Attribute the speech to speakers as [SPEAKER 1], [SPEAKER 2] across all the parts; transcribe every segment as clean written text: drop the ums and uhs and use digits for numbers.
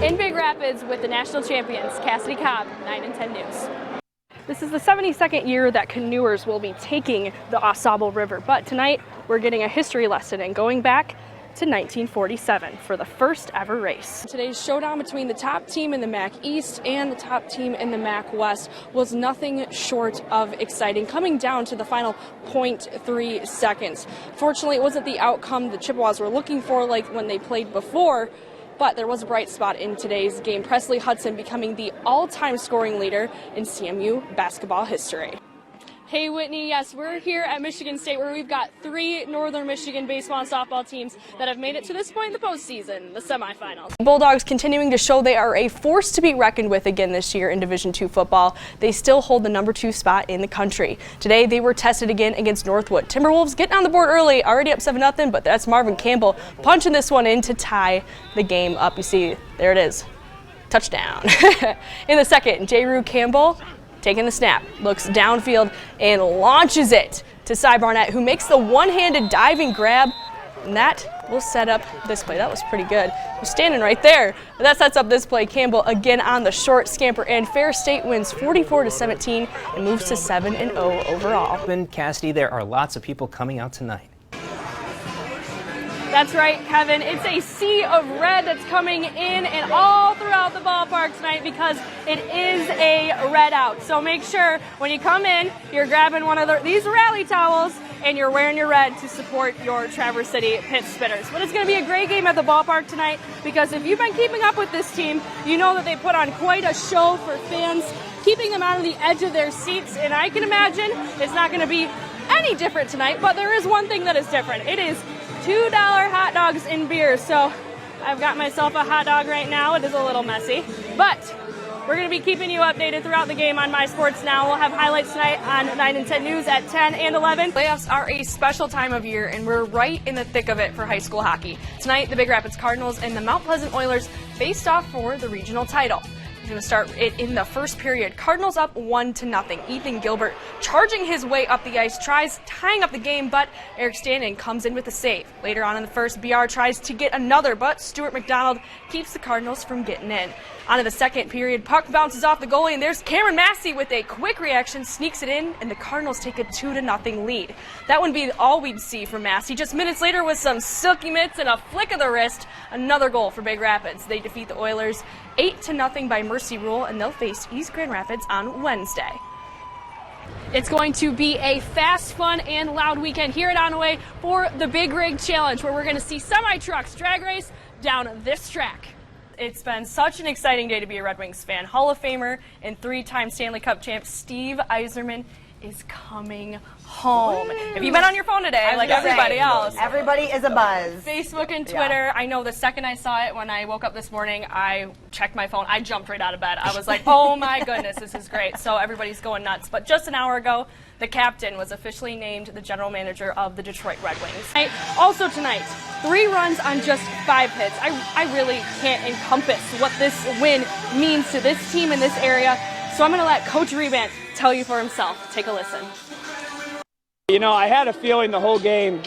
[SPEAKER 1] In Big Rapids with the national champions, Cassidy Cobb, 9 and 10 News. This is the 72nd year that canoers will be taking the Au River, but tonight we're getting a history lesson and going back to 1947 for the first ever race. Today's showdown between the top team in the MAC East and the top team in the MAC West was nothing short of exciting, coming down to the final 0.3 seconds. Fortunately, it wasn't the outcome the Chippewas were looking for like when they played before, but there was a bright spot in today's game, Presley Hudson becoming the all-time scoring leader in CMU basketball history. Hey Whitney, yes, we're here at Michigan State where we've got 3 Northern Michigan baseball and softball teams that have made it to this point in the postseason, the semifinals. Bulldogs continuing to show they are a force to be reckoned with again this year in Division II football. They still hold the number 2 spot in the country. Today they were tested again against Northwood. Timberwolves getting on the board early, already up 7-0, but that's Marvin Campbell punching this one in to tie the game up. You see, there it is. Touchdown. In the second, J. Campbell taking the snap, looks downfield and launches it to Cy Barnett, who makes the one-handed diving grab, and that will set up this play. That was pretty good. He's standing right there. But that sets up this play. Campbell again on the short scamper, and Fair State wins 44-17 and moves to 7-0 overall.
[SPEAKER 2] And Cassidy, there are lots of people coming out tonight.
[SPEAKER 1] That's right, Kevin. It's a sea of red that's coming in and all throughout the ballpark tonight because it is a red out. So make sure when you come in, you're grabbing one of these rally towels and you're wearing your red to support your Traverse City Pit Spitters. But it's going to be a great game at the ballpark tonight because if you've been keeping up with this team, you know that they put on quite a show for fans, keeping them on the edge of their seats. And I can imagine it's not going to be any different tonight, but there is one thing that is different. It is $2 hot dogs and beer. So I've got myself a hot dog right now. It is a little messy, but we're going to be keeping you updated throughout the game on My Sports Now. We'll have highlights tonight on 9 and 10 News at 10 and 11. Playoffs are a special time of year, and we're right in the thick of it for high school hockey. Tonight, the Big Rapids Cardinals and the Mount Pleasant Oilers faced off for the regional title. We're going to start it in the first period. Cardinals up 1-0. Ethan Gilbert charging his way up the ice, tries tying up the game, but Eric Stanton comes in with a save. Later on in the first, BR tries to get another, but Stuart McDonald keeps the Cardinals from getting in. On to the second period, puck bounces off the goalie, and there's Cameron Massey with a quick reaction, sneaks it in, and the Cardinals take a 2-0 lead. That wouldn't be all we'd see from Massey. Just minutes later, with some silky mitts and a flick of the wrist, another goal for Big Rapids. They defeat the Oilers 8-0 by mercy rule, and they'll face East Grand Rapids on Wednesday. It's going to be a fast, fun, and loud weekend here at Onaway for the Big Rig Challenge, where we're going to see semi-trucks drag race down this track. It's been such an exciting day to be a Red Wings fan. Hall of Famer and 3-time Stanley Cup champ Steve Yzerman is coming home. Have you been on your phone today, like everybody else?
[SPEAKER 3] Everybody is a buzz.
[SPEAKER 1] Facebook and Twitter. Yeah. I know the second I saw it when I woke up this morning, I checked my phone. I jumped right out of bed. I was like, oh my goodness, this is great. So everybody's going nuts. But just an hour ago, the captain was officially named the general manager of the Detroit Red Wings. Also tonight, 3 runs on just 5 hits. I really can't encompass what this win means to this team in this area. So I'm going to let Coach Rebant tell you for himself. Take a listen.
[SPEAKER 4] You know, I had a feeling the whole game.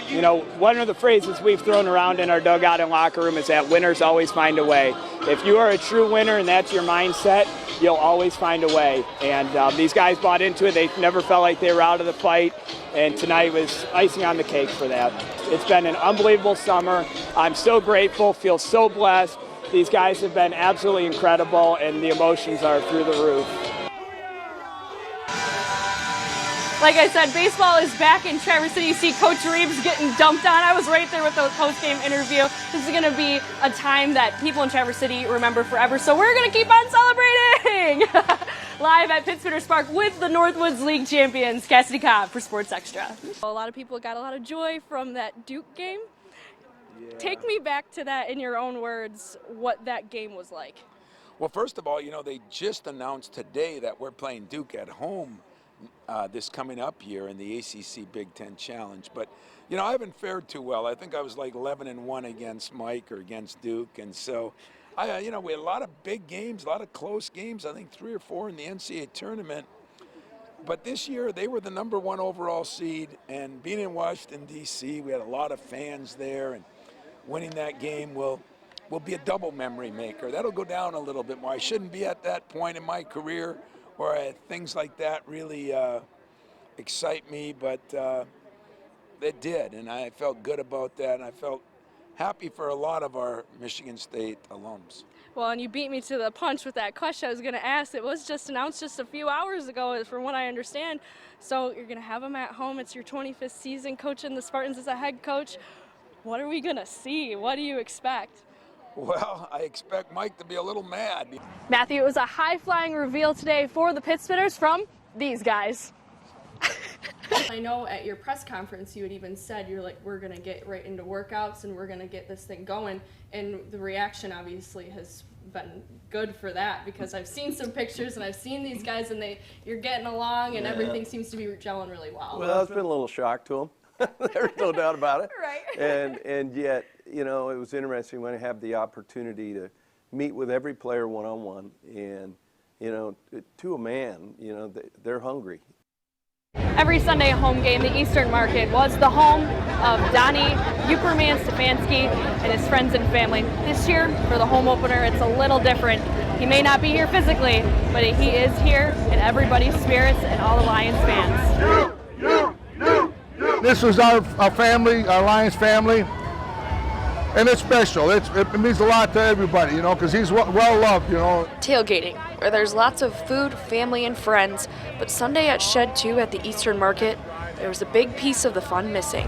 [SPEAKER 4] You know, one of the phrases we've thrown around in our dugout and locker room is that winners always find a way. If you are a true winner and that's your mindset, you'll always find a way. And these guys bought into it. They never felt like they were out of the fight. And tonight was icing on the cake for that. It's been an unbelievable summer. I'm so grateful, feel so blessed. These guys have been absolutely incredible, and the emotions are through the roof.
[SPEAKER 1] Like I said, baseball is back in Traverse City. You see Coach Reeves getting dumped on. I was right there with the post-game interview. This is going to be a time that people in Traverse City remember forever, so we're going to keep on celebrating! Live at Pittsburgh Park with the Northwoods League champions, Cassidy Cobb for Sports Extra. A lot of people got a lot of joy from that Duke game. Yeah. Take me back to that in your own words, what that game was like.
[SPEAKER 5] Well, first of all, you know, they just announced today that we're playing Duke at home this coming up year in the ACC Big Ten Challenge. But, you know, I haven't fared too well. I think I was like 11-1 against Mike or against Duke. And so, you know, we had a lot of big games, a lot of close games, I think 3 or 4 in the NCAA tournament. But this year, they were the #1 overall seed. And being in Washington, D.C., we had a lot of fans there. And winning that game will will be a double memory maker. That'll go down a little bit more. I shouldn't be at that point in my career where things like that really excite me, but it did, and I felt good about that, and I felt happy for a lot of our Michigan State alums.
[SPEAKER 1] Well, and you beat me to the punch with that question I was going to ask. It was just announced just a few hours ago, from what I understand. So you're going to have him at home. It's your 25th season coaching the Spartans as a head coach. What are we going to see? What do you expect?
[SPEAKER 5] Well, I expect Mike to be a little mad.
[SPEAKER 1] Matthew, it was a high-flying reveal today for the Pit Spitters from these guys. I know at your press conference you had even said you're like, we're going to get right into workouts and we're going to get this thing going, and the reaction obviously has been good for that, because I've seen some pictures and I've seen these guys and you're getting along and everything seems to be gelling really well.
[SPEAKER 3] Well, it's been a little shock to them. There's no doubt about it.
[SPEAKER 1] Right.
[SPEAKER 3] And yet, you know, it was interesting when I had the opportunity to meet with every player one-on-one, and, you know, to a man, you know, they're hungry.
[SPEAKER 1] Every Sunday home game, the Eastern Market was the home of Donnie Uperman Stefanski and his friends and family. This year, for the home opener, it's a little different. He may not be here physically, but he is here in everybody's spirits and all the Lions fans.
[SPEAKER 6] This was our family, our Lions family, and it's special. It means a lot to everybody, you know, because he's well loved, you know.
[SPEAKER 7] Tailgating, where there's lots of food, family, and friends, but Sunday at Shed 2 at the Eastern Market, there was a big piece of the fun missing.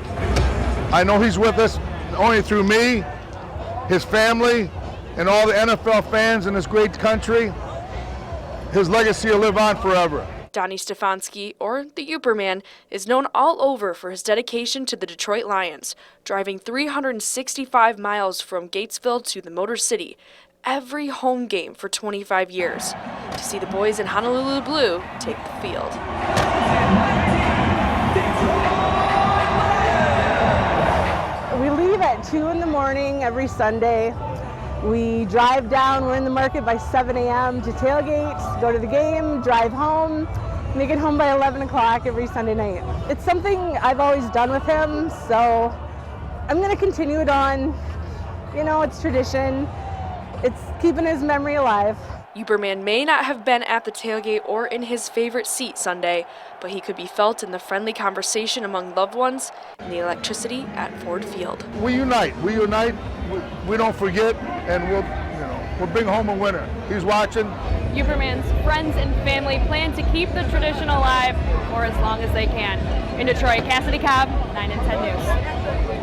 [SPEAKER 6] I know he's with us only through me, his family, and all the NFL fans in this great country. His legacy will live on forever.
[SPEAKER 7] Donnie Stefanski, or the Uperman, is known all over for his dedication to the Detroit Lions, driving 365 miles from Gatesville to the Motor City, every home game for 25 years, to see the boys in Honolulu Blue take the field.
[SPEAKER 8] We leave at 2 in the morning every Sunday. We drive down, we're in the market by 7 a.m. to tailgate, go to the game, drive home, make it home by 11 o'clock every Sunday night. It's something I've always done with him, so I'm going to continue it on. You know, it's tradition. It's keeping his memory alive.
[SPEAKER 7] Uperman may not have been at the tailgate or in his favorite seat Sunday, but he could be felt in the friendly conversation among loved ones and the electricity at Ford Field.
[SPEAKER 6] We unite, we don't forget, and we'll bring home a winner. He's watching.
[SPEAKER 1] Uperman's friends and family plan to keep the tradition alive for as long as they can. In Detroit, Cassidy Cobb, 9 and 10 News.